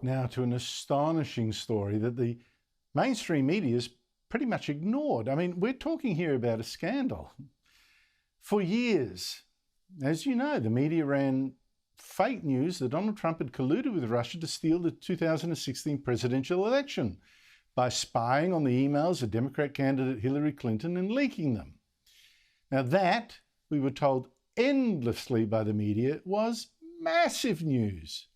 Now to an astonishing story that the mainstream media's pretty much ignored. I mean, we're talking here about a scandal. For years, as you know, the media ran fake news that Donald Trump had colluded with Russia to steal the 2016 presidential election by spying on the emails of Democrat candidate Hilary Clinton and leaking them. Now that, we were told endlessly by the media, was massive news.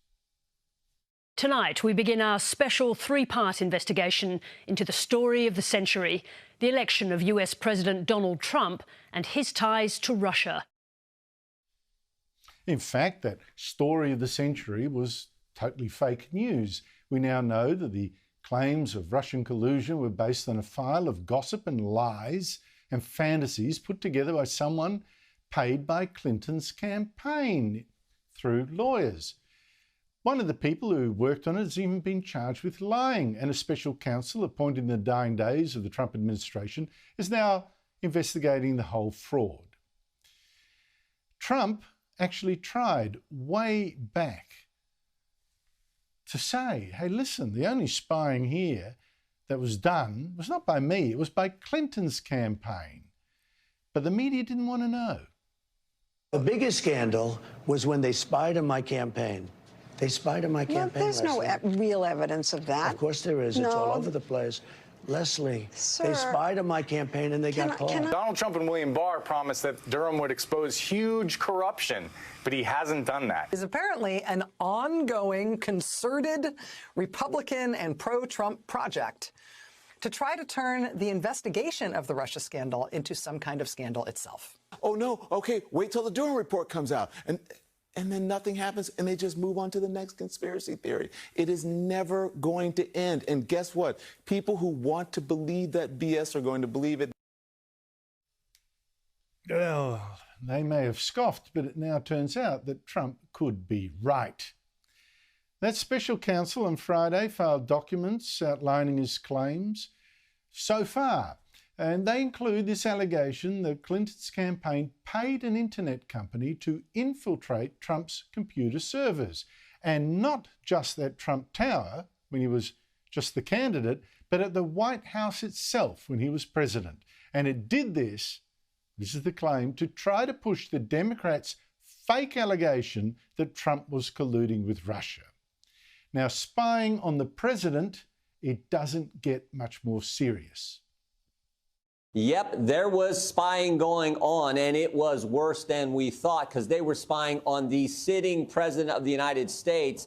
Tonight, we begin our special three-part investigation into the story of the century, the election of US President Donald Trump and his ties to Russia. In fact, that story of the century was totally fake news. We now know that the claims of Russian collusion were based on a file of gossip and lies and fantasies put together by someone paid by Clinton's campaign through lawyers. One of the people who worked on it has even been charged with lying, and a special counsel appointed in the dying days of the Trump administration is now investigating the whole fraud. Trump actually tried way back to say, hey, listen, the only spying here that was done was not by me, it was by Clinton's campaign. But the media didn't want to know. The biggest scandal was when they spied on my campaign. They spied on my campaign. There's no real evidence of that. Of course there is. No. It's all over the place. Leslie, Sir, they spied on my campaign and they got caught. Donald Trump and William Barr promised that Durham would expose huge corruption, but he hasn't done that. Is apparently an ongoing, concerted Republican and pro-Trump project to try to turn the investigation of the Russia scandal into some kind of scandal itself. Oh, no. OK, wait till the Durham report comes out. And then nothing happens, and they just move on to the next conspiracy theory. It is never going to end. And guess what? People who want to believe that BS are going to believe it. Well, they may have scoffed, but it now turns out that Trump could be right. That special counsel on Friday filed documents outlining his claims so far. And they include this allegation that Clinton's campaign paid an internet company to infiltrate Trump's computer servers. And not just at Trump Tower, when he was just the candidate, but at the White House itself when he was president. And it did this is the claim, to try to push the Democrats' fake allegation that Trump was colluding with Russia. Now, spying on the president, it doesn't get much more serious. Yep, there was spying going on, and it was worse than we thought, because they were spying on the sitting president of the United States.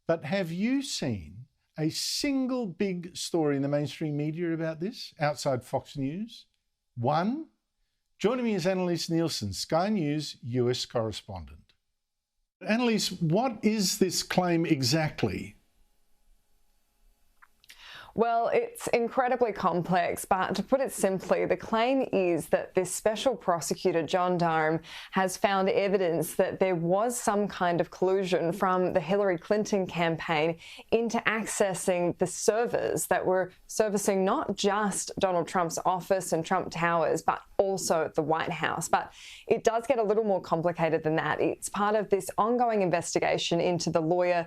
But have you seen a single big story in the mainstream media about this, outside Fox News? One? Joining me is Annelise Nielsen, Sky News US correspondent. Annelise, what is this claim exactly? Well, it's incredibly complex, but to put it simply, the claim is that this special prosecutor, John Durham, has found evidence that there was some kind of collusion from the Hilary Clinton campaign into accessing the servers that were servicing not just Donald Trump's office and Trump Towers, but also the White House. But it does get a little more complicated than that. It's part of this ongoing investigation into the lawyer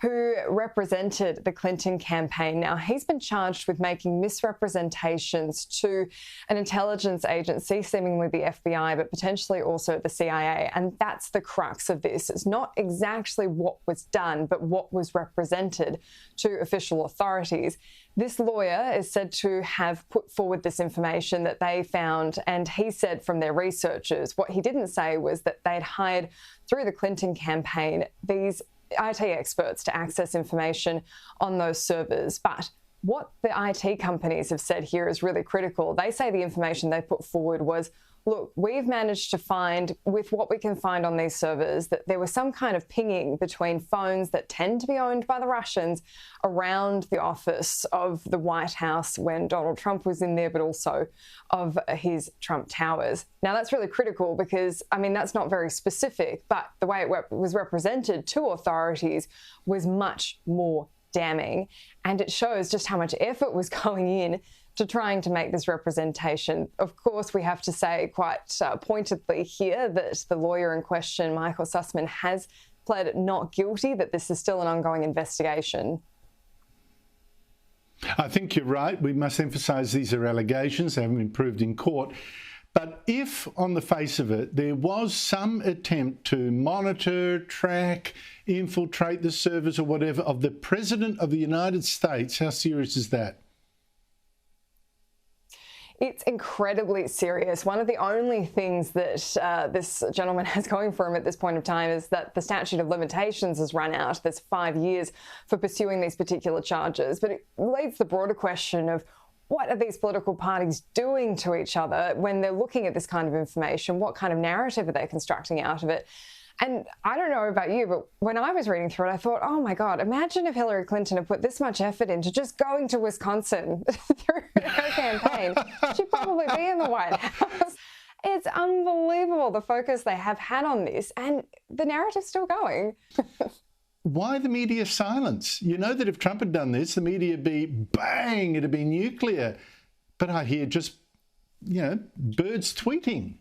who represented the Clinton campaign. Now, he's been charged with making misrepresentations to an intelligence agency, seemingly the FBI, but potentially also the CIA. And that's the crux of this. It's not exactly what was done, but what was represented to official authorities. This lawyer is said to have put forward this information that they found, and he said from their researchers, what he didn't say was that they'd hired through the Clinton campaign these IT experts to access information on those servers. But what the IT companies have said here is really critical. They say the information they put forward was, look, we've managed to find, with what we can find on these servers, that there was some kind of pinging between phones that tend to be owned by the Russians around the office of the White House when Donald Trump was in there, but also of his Trump Towers. Now, that's really critical because, I mean, that's not very specific, but the way it was represented to authorities was much more damning. And it shows just how much effort was going in to trying to make this representation. Of course, we have to say quite pointedly here that the lawyer in question, Michael Sussman, has pled not guilty, that this is still an ongoing investigation. I think you're right. We must emphasise these are allegations. They haven't been proved in court. But if, on the face of it, there was some attempt to monitor, track, infiltrate the servers or whatever of the President of the United States, how serious is that? It's incredibly serious. One of the only things that this gentleman has going for him at this point of time is that the statute of limitations has run out. There's 5 years for pursuing these particular charges. But it leads the broader question of what are these political parties doing to each other when they're looking at this kind of information? What kind of narrative are they constructing out of it? And I don't know about you, but when I was reading through it, I thought, oh my God, imagine if Hilary Clinton had put this much effort into just going to Wisconsin through her campaign. She'd probably be in the White House. It's unbelievable the focus they have had on this, and the narrative's still going. Why the media silence? You know that if Trump had done this, the media would be bang, it'd be nuclear. But I hear just, birds tweeting.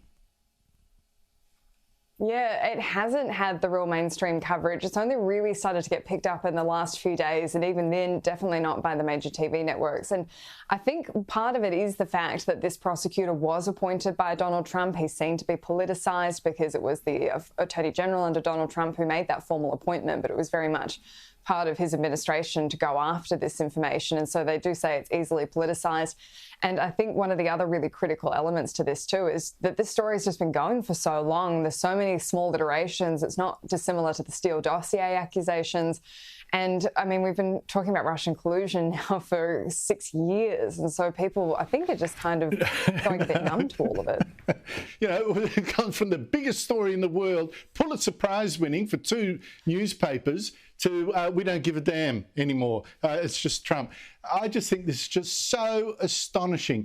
Yeah, it hasn't had the real mainstream coverage. It's only really started to get picked up in the last few days, and even then, definitely not by the major TV networks. And I think part of it is the fact that this prosecutor was appointed by Donald Trump. He's seen to be politicised because it was the Attorney General under Donald Trump who made that formal appointment, but it was very much part of his administration to go after this information. And so they do say it's easily politicised. And I think one of the other really critical elements to this too is that this story has just been going for so long. There's so many small iterations. It's not dissimilar to the Steele dossier accusations. And I mean, we've been talking about Russian collusion now for 6 years. And so people, I think, are just kind of going a bit numb to all of it. It comes from the biggest story in the world, Pulitzer Prize winning for 2 newspapers, to we don't give a damn anymore. It's just Trump. I just think this is just so astonishing.